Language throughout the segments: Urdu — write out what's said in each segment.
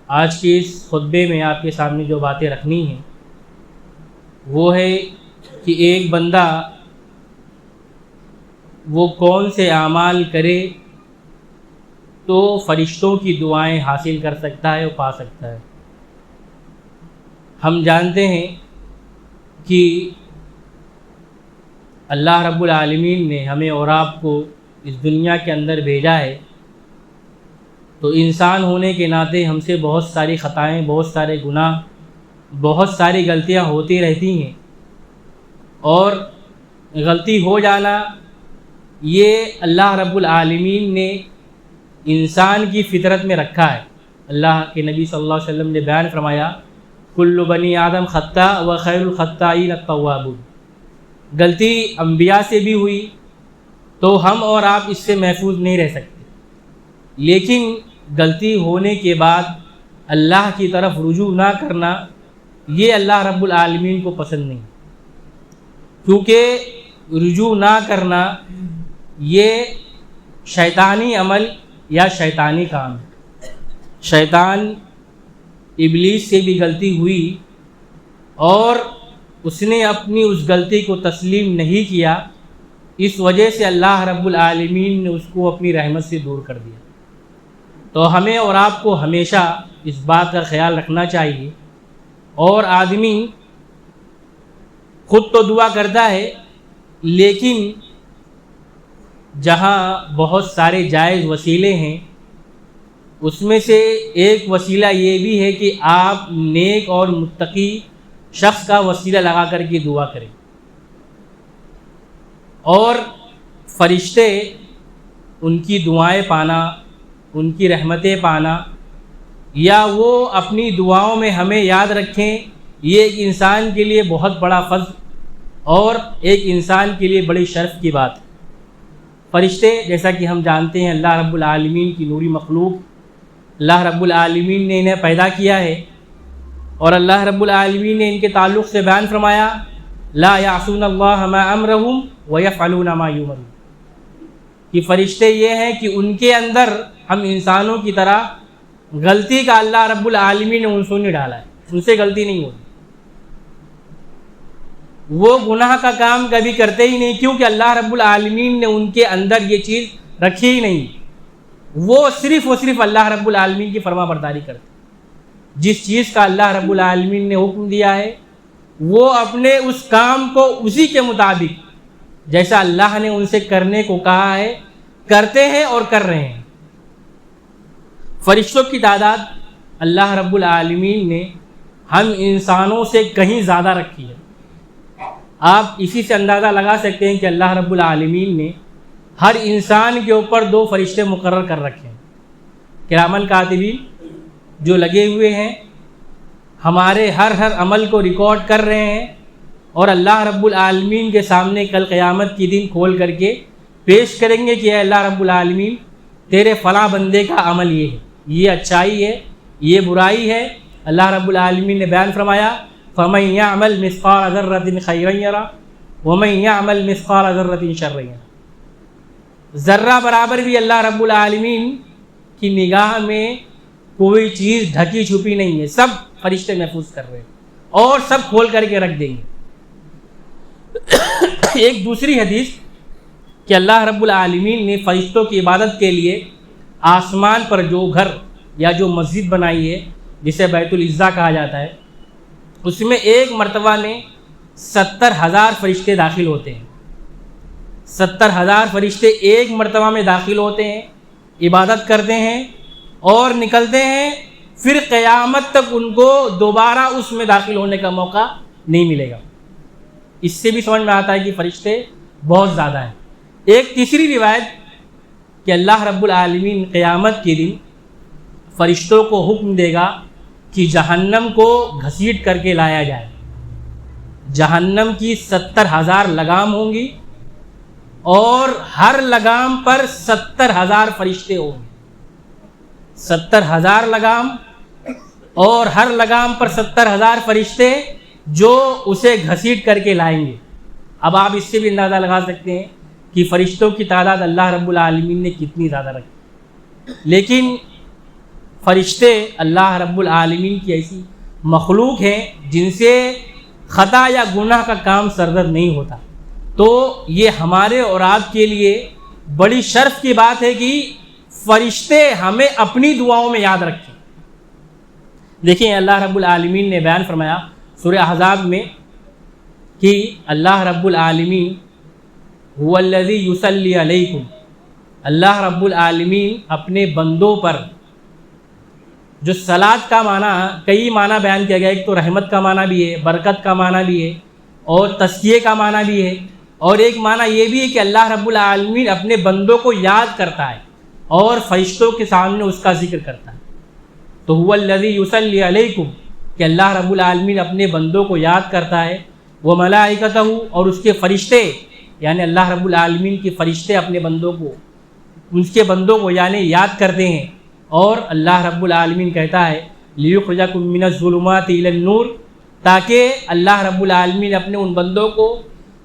آج کے اس خطبے میں آپ کے سامنے جو باتیں رکھنی ہیں وہ ہے کہ ایک بندہ وہ کون سے اعمال کرے تو فرشتوں کی دعائیں حاصل کر سکتا ہے اور پا سکتا ہے۔ ہم جانتے ہیں کہ اللہ رب العالمین نے ہمیں اور آپ کو اس دنیا کے اندر بھیجا ہے، تو انسان ہونے کے ناطے ہم سے بہت ساری خطائیں، بہت سارے گناہ، بہت ساری غلطیاں ہوتی رہتی ہیں، اور غلطی ہو جانا یہ اللہ رب العالمین نے انسان کی فطرت میں رکھا ہے۔ اللہ کے نبی صلی اللہ علیہ وسلم نے بیان فرمایا، کل بنی آدم خطاء و خیر الخطائین التوابون۔ غلطی انبیاء سے بھی ہوئی تو ہم اور آپ اس سے محفوظ نہیں رہ سکتے، لیکن غلطی ہونے کے بعد اللہ کی طرف رجوع نہ کرنا یہ اللہ رب العالمین کو پسند نہیں، کیونکہ رجوع نہ کرنا یہ شیطانی عمل یا شیطانی کام ہے۔ شیطان ابلیس سے بھی غلطی ہوئی اور اس نے اپنی اس غلطی کو تسلیم نہیں کیا، اس وجہ سے اللہ رب العالمین نے اس کو اپنی رحمت سے دور کر دیا۔ تو ہمیں اور آپ کو ہمیشہ اس بات کا خیال رکھنا چاہیے، اور آدمی خود تو دعا کرتا ہے، لیکن جہاں بہت سارے جائز وسیلے ہیں اس میں سے ایک وسیلہ یہ بھی ہے کہ آپ نیک اور متقی شخص کا وسیلہ لگا کر کے دعا کریں، اور فرشتے ان کی دعائیں پانا، ان کی رحمتیں پانا، یا وہ اپنی دعاؤں میں ہمیں یاد رکھیں، یہ ایک انسان کے لیے بہت بڑا فضل اور ایک انسان کے لیے بڑی شرف کی بات ہے۔ فرشتے جیسا کہ ہم جانتے ہیں اللہ رب العالمین کی نوری مخلوق، اللہ رب العالمین نے انہیں پیدا کیا ہے، اور اللہ رب العالمین نے ان کے تعلق سے بیان فرمایا، لا یعصون اللہ ما امرہم ویفعلون ما یؤمرون، کہ فرشتے یہ ہیں کہ ان کے اندر ہم انسانوں کی طرح غلطی کا اللہ رب العالمین نے ان سے نہیں ڈالا ہے، ان سے غلطی نہیں ہوتی، وہ گناہ کا کام کبھی کرتے ہی نہیں، کیونکہ اللہ رب العالمین نے ان کے اندر یہ چیز رکھی ہی نہیں، وہ صرف و صرف اللہ رب العالمین کی فرما برداری کرتے، جس چیز کا اللہ رب العالمین نے حکم دیا ہے وہ اپنے اس کام کو اسی کے مطابق جیسا اللہ نے ان سے کرنے کو کہا ہے کرتے ہیں اور کر رہے ہیں۔ فرشتوں کی تعداد اللہ رب العالمین نے ہم انسانوں سے کہیں زیادہ رکھی ہے۔ آپ اسی سے اندازہ لگا سکتے ہیں کہ اللہ رب العالمین نے ہر انسان کے اوپر 2 فرشتے مقرر کر رکھے ہیں، کرامن کاتبین، جو لگے ہوئے ہیں ہمارے ہر عمل کو ریکارڈ کر رہے ہیں، اور اللہ رب العالمین کے سامنے کل قیامت کی دن کھول کر کے پیش کریں گے کہ اے اللہ رب العالمین، تیرے فلاں بندے کا عمل یہ ہے، یہ اچھائی ہے، یہ برائی ہے۔ اللہ رب العالمین نے بیان فرمایا، فَمَن يَعْمَلْ مِثْقَالَ ذَرَّةٍ خَيْرًا يَرَهُ وَمَن يَعْمَلْ مِثْقَالَ ذَرَّةٍ شَرًّا يَرَهُ۔ ذرہ برابر بھی اللہ رب العالمین کی نگاہ میں کوئی چیز ڈھکی چھپی نہیں ہے، سب فرشتے محفوظ کر رہے ہیں اور سب کھول کر کے رکھ دیں گے۔ ایک دوسری حدیث کہ اللہ رب العالمین نے فرشتوں کی عبادت کے لیے آسمان پر جو گھر یا جو مسجد بنائی ہے جسے بیت العزا کہا جاتا ہے، اس میں ایک مرتبہ میں 70,000 فرشتے داخل ہوتے ہیں۔ 70,000 فرشتے ایک مرتبہ میں داخل ہوتے ہیں، عبادت کرتے ہیں اور نکلتے ہیں، پھر قیامت تک ان کو دوبارہ اس میں داخل ہونے کا موقع نہیں ملے گا۔ اس سے بھی سمجھ میں آتا ہے کہ فرشتے بہت زیادہ ہیں۔ ایک تیسری روایت کہ اللہ رب العالمین قیامت کے دن فرشتوں کو حکم دے گا کہ جہنم کو گھسیٹ کر کے لایا جائے۔ جہنم کی 70,000 لگام ہوں گی اور ہر لگام پر 70,000 فرشتے ہوں گے۔ 70,000 لگام اور ہر لگام پر 70,000 فرشتے جو اسے گھسیٹ کر کے لائیں گے۔ اب آپ اس سے بھی اندازہ لگا سکتے ہیں کہ فرشتوں کی تعداد اللہ رب العالمین نے کتنی زیادہ رکھی۔ لیکن فرشتے اللہ رب العالمین کی ایسی مخلوق ہیں جن سے خطا یا گناہ کا کام سرزد نہیں ہوتا. تو یہ ہمارے اور آپ کے لیے بڑی شرف کی بات ہے کہ فرشتے ہمیں اپنی دعاؤں میں یاد رکھیں. دیکھیں اللہ رب العالمین نے بیان فرمایا سورہ احزاب میں کہ اللہ رب العالمین هو الذی یصلی علیکم، اللہ رب العالمین اپنے بندوں پر، جو صلاۃ کا معنی کئی معنی بیان کیا گیا، ایک تو رحمت کا معنی بھی ہے، برکت کا معنی بھی ہے، اور تزکیے کا معنی بھی ہے، اور ایک معنی یہ بھی ہے کہ اللہ رب العالمین اپنے بندوں کو یاد کرتا ہے اور فرشتوں کے سامنے اس کا ذکر کرتا ہے. تو هو الذی یصلی علیکم کہ اللہ رب العالمین اپنے بندوں کو یاد کرتا ہے، وہ ملائکتہ اور اس کے فرشتے، یعنی اللہ رب العالمین کے فرشتے اپنے بندوں کو، اس کے بندوں کو یعنی یاد کرتے ہیں. اور اللہ رب العالمین کہتا ہے لیخرجکم من الظلمات الی النور، تاکہ اللہ رب العالمین اپنے ان بندوں کو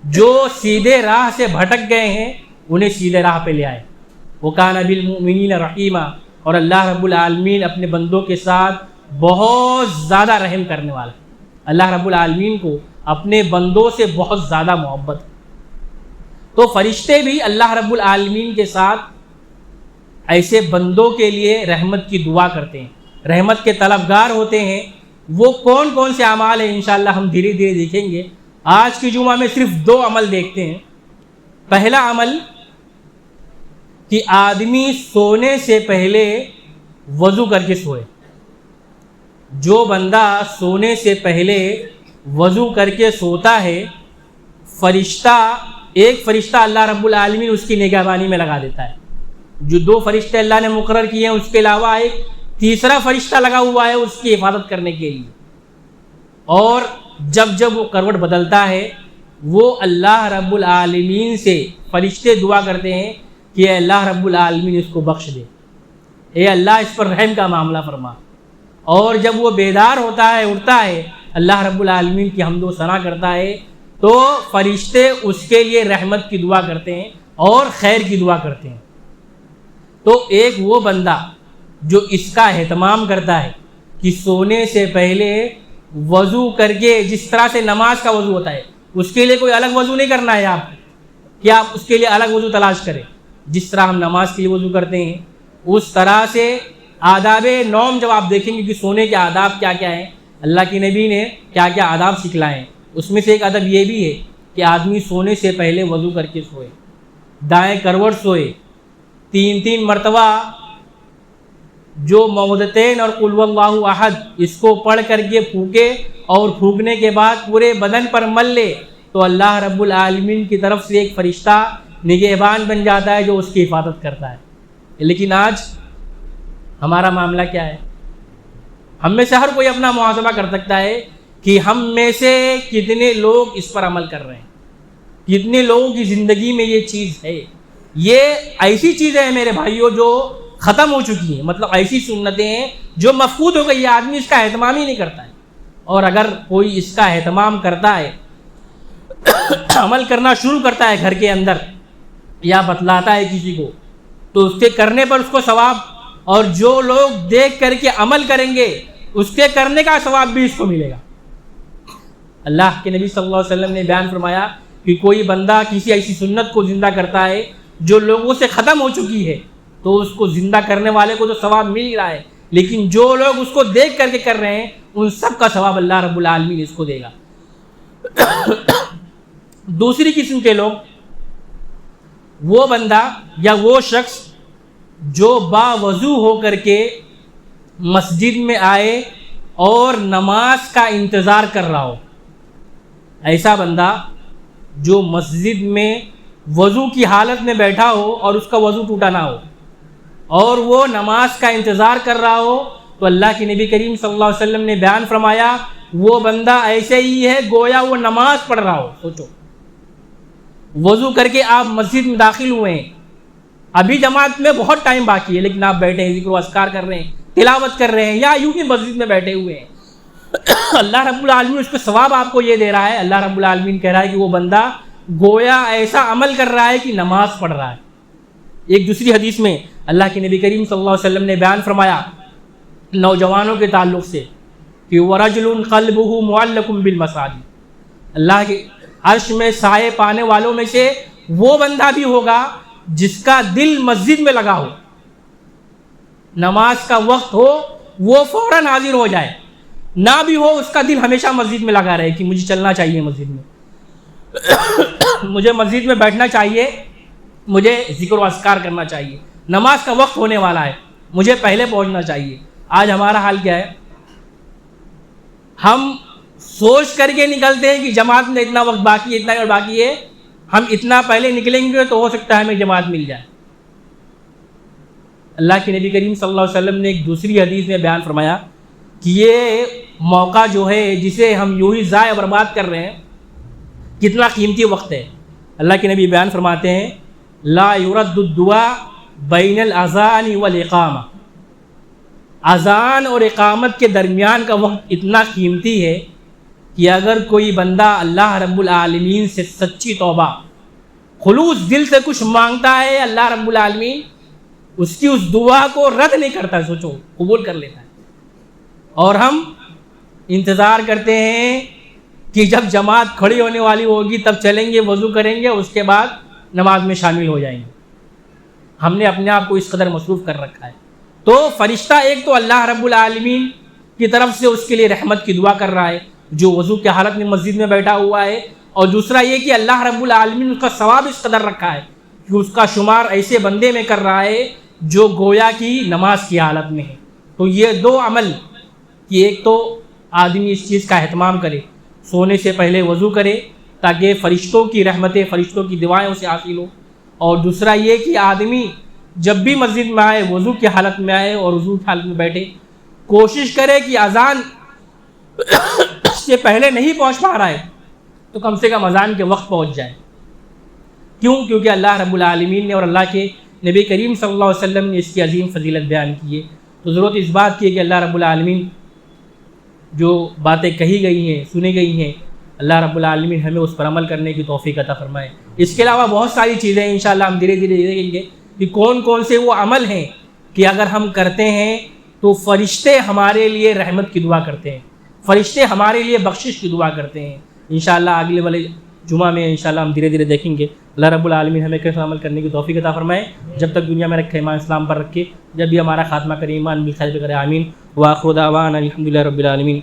جو سیدھے راہ سے بھٹک گئے ہیں انہیں سیدھے راہ پہ لے آئے. وکان بالمؤمنین رحیما، اور اللہ رب العالمین اپنے بندوں کے ساتھ بہت زیادہ رحم کرنے والا ہے. اللہ رب العالمین کو اپنے بندوں سے بہت زیادہ محبت ہے. تو فرشتے بھی اللہ رب العالمین کے ساتھ ایسے بندوں کے لیے رحمت کی دعا کرتے ہیں، رحمت کے طلبگار ہوتے ہیں. وہ کون کون سے اعمال ہیں انشاءاللہ ہم دھیرے دھیرے دیکھیں گے. آج کی جمعہ میں صرف 2 عمل دیکھتے ہیں. پہلا عمل کہ آدمی سونے سے پہلے وضو کر کے سوئے. جو بندہ سونے سے پہلے وضو کر کے سوتا ہے، ایک فرشتہ اللہ رب العالمین اس کی نگہبانی میں لگا دیتا ہے. جو 2 فرشتے اللہ نے مقرر کیے ہیں اس کے علاوہ ایک تیسرا فرشتہ لگا ہوا ہے اس کی حفاظت کرنے کے لیے. اور جب وہ کروٹ بدلتا ہے وہ اللہ رب العالمین سے فرشتے دعا کرتے ہیں کہ اے اللہ رب العالمین اس کو بخش دے، اے اللہ اس پر رحم کا معاملہ فرما. اور جب وہ بیدار ہوتا ہے، اٹھتا ہے، اللہ رب العالمین کی حمد و ثنا کرتا ہے، تو فرشتے اس کے لیے رحمت کی دعا کرتے ہیں اور خیر کی دعا کرتے ہیں. تو ایک وہ بندہ جو اس کا اہتمام کرتا ہے کہ سونے سے پہلے وضو کر کے، جس طرح سے نماز کا وضو ہوتا ہے، اس کے لیے کوئی الگ وضو نہیں کرنا ہے آپ کہ آپ اس کے لیے الگ وضو تلاش کریں. جس طرح ہم نماز کے لیے وضو کرتے ہیں اس طرح سے آداب نوم جب آپ دیکھیں گے کہ سونے کے آداب کیا کیا ہیں، اللہ کے نبی نے کیا کیا آداب سکھلائے ہیں، اس میں سے ایک ادب یہ بھی ہے کہ آدمی سونے سے پہلے وضو کر کے سوئے، دائیں کروٹ سوئے، 3 مرتبہ جو معوذتین اور قل واللہ احد اس کو پڑھ کر کے پھونکے، اور پھونکنے کے بعد پورے بدن پر مل لے، تو اللہ رب العالمین کی طرف سے ایک فرشتہ نگہبان بن جاتا ہے جو اس کی حفاظت کرتا ہے. لیکن آج ہمارا معاملہ کیا ہے؟ ہم میں سے ہر کوئی اپنا محاسبہ کر سکتا ہے کہ ہم میں سے کتنے لوگ اس پر عمل کر رہے ہیں، کتنے لوگوں کی زندگی میں یہ چیز ہے. یہ ایسی چیزیں ہیں میرے بھائیوں جو ختم ہو چکی ہیں، مطلب ایسی سنتیں ہیں جو مفقود ہو گئی، آدمی اس کا اہتمام ہی نہیں کرتا ہے. اور اگر کوئی اس کا اہتمام کرتا ہے، عمل کرنا شروع کرتا ہے گھر کے اندر، یا بتلاتا ہے کسی کو، تو اس کے کرنے پر اس کو ثواب، اور جو لوگ دیکھ کر کے عمل کریں گے اس کے کرنے کا ثواب بھی اس کو ملے گا. اللہ کے نبی صلی اللہ علیہ وسلم نے بیان فرمایا کہ کوئی بندہ کسی ایسی سنت کو زندہ کرتا ہے جو لوگوں سے ختم ہو چکی ہے، تو اس کو زندہ کرنے والے کو تو ثواب مل ہی رہا ہے، لیکن جو لوگ اس کو دیکھ کر کے کر رہے ہیں ان سب کا ثواب اللہ رب العالمین اس کو دے گا. دوسری قسم کے لوگ، وہ بندہ یا وہ شخص جو باوضو ہو کر کے مسجد میں آئے اور نماز کا انتظار کر رہا ہو. ایسا بندہ جو مسجد میں وضو کی حالت میں بیٹھا ہو اور اس کا وضو ٹوٹا نہ ہو اور وہ نماز کا انتظار کر رہا ہو، تو اللہ کے نبی کریم صلی اللہ علیہ وسلم نے بیان فرمایا وہ بندہ ایسے ہی ہے گویا وہ نماز پڑھ رہا ہو. سوچو، وضو کر کے آپ مسجد میں داخل ہوئے ہیں، ابھی جماعت میں بہت ٹائم باقی ہے، لیکن آپ بیٹھے ہیں، ذکر و اذکار کر رہے ہیں، تلاوت کر رہے ہیں، یا یوں ہی مسجد میں بیٹھے ہوئے ہیں. اللہ رب العالمین اس کو ثواب آپ کو یہ دے رہا ہے. اللہ رب العالمین کہہ رہا ہے کہ وہ بندہ گویا ایسا عمل کر رہا ہے کہ نماز پڑھ رہا ہے. ایک دوسری حدیث میں اللہ کے نبی کریم صلی اللہ علیہ وسلم نے بیان فرمایا نوجوانوں کے تعلق سے کہ ورجل قلبہ معلق بالمساجد، اللہ کے عرش میں سائے پانے والوں میں سے وہ بندہ بھی ہوگا جس کا دل مسجد میں لگا ہو، نماز کا وقت ہو وہ فوراً حاضر ہو جائے، نہ بھی ہو اس کا دل ہمیشہ مسجد میں لگا رہے کہ مجھے چلنا چاہیے مسجد میں مجھے مسجد میں بیٹھنا چاہیے، مجھے ذکر و اذکار کرنا چاہیے، نماز کا وقت ہونے والا ہے، مجھے پہلے پہنچنا چاہیے۔ آج ہمارا حال کیا ہے؟ ہم سوچ کر کے نکلتے ہیں کہ جماعت میں اتنا وقت باقی ہے، اتنا وقت باقی ہے، ہم اتنا پہلے نکلیں گے تو ہو سکتا ہے ہمیں جماعت مل جائے۔ اللہ کے نبی کریم صلی اللہ علیہ وسلم نے ایک دوسری حدیث میں بیان فرمایا کہ یہ موقع جو ہے جسے ہم یوں ہی ضائع برباد کر رہے ہیں، کتنا قیمتی وقت ہے۔ اللہ کے نبی بیان فرماتے ہیں لا يرد الدعاء بین الاذان والاقامہ، اذان اور اقامت کے درمیان کا وقت اتنا قیمتی ہے کہ اگر کوئی بندہ اللہ رب العالمین سے سچی توبہ خلوص دل سے کچھ مانگتا ہے، اللہ رب العالمین اس کی اس دعا کو رد نہیں کرتا، سوچو قبول کر لیتا ہے۔ اور ہم انتظار کرتے ہیں کہ جب جماعت کھڑی ہونے والی ہوگی تب چلیں گے، وضو کریں گے، اس کے بعد نماز میں شامل ہو جائیں گے۔ ہم نے اپنے آپ کو اس قدر مصروف کر رکھا ہے۔ تو فرشتہ ایک تو اللہ رب العالمین کی طرف سے اس کے لیے رحمت کی دعا کر رہا ہے جو وضو کی حالت میں مسجد میں بیٹھا ہوا ہے، اور دوسرا یہ کہ اللہ رب العالمین اس کا ثواب اس قدر رکھا ہے کہ اس کا شمار ایسے بندے میں کر رہا ہے جو گویا کی نماز کی حالت میں ہے۔ تو یہ دو عمل کہ ایک تو آدمی اس چیز کا اہتمام کرے، سونے سے پہلے وضو کرے تاکہ فرشتوں کی رحمتیں، فرشتوں کی دعائیں اسے حاصل ہوں، اور دوسرا یہ کہ آدمی جب بھی مسجد میں آئے وضو کی حالت میں آئے اور وضو کی حالت میں بیٹھے، کوشش کرے کہ اذان سے پہلے نہیں پہنچ پا رہا ہے تو کم سے کم اذان کے وقت پہنچ جائے۔ کیوں؟ کیونکہ اللہ رب العالمین نے اور اللہ کے نبی کریم صلی اللہ علیہ وسلم نے اس کی عظیم فضیلت بیان کی ہے۔ تو ضرورت اس بات کی ہے کہ اللہ رب العالمین جو باتیں کہی گئی ہیں، سنی گئی ہیں، اللہ رب العالمین ہمیں اس پر عمل کرنے کی توفیق عطا فرمائے۔ اس کے علاوہ بہت ساری چیزیں انشاءاللہ ہم دھیرے دھیرے دیکھیں گے کہ کون کون سے وہ عمل ہیں کہ اگر ہم کرتے ہیں تو فرشتے ہمارے لیے رحمت کی دعا کرتے ہیں، فرشتے ہمارے لیے بخشش کی دعا کرتے ہیں۔ انشاءاللہ اگلے والے جمعہ میں انشاءاللہ ہم دھیرے دھیرے دیکھیں گے۔ اللہ رب العالمین ہمیں کیسے عمل کرنے کی توفیق عطا فرمائے، جب تک دنیا میں رکھے ایمان اسلام پر رکھے، جب بھی ہمارا خاتمہ کرے ایمان بالخیر کرے، آمین۔ وآخر دعوانا الحمدللہ رب العالمین۔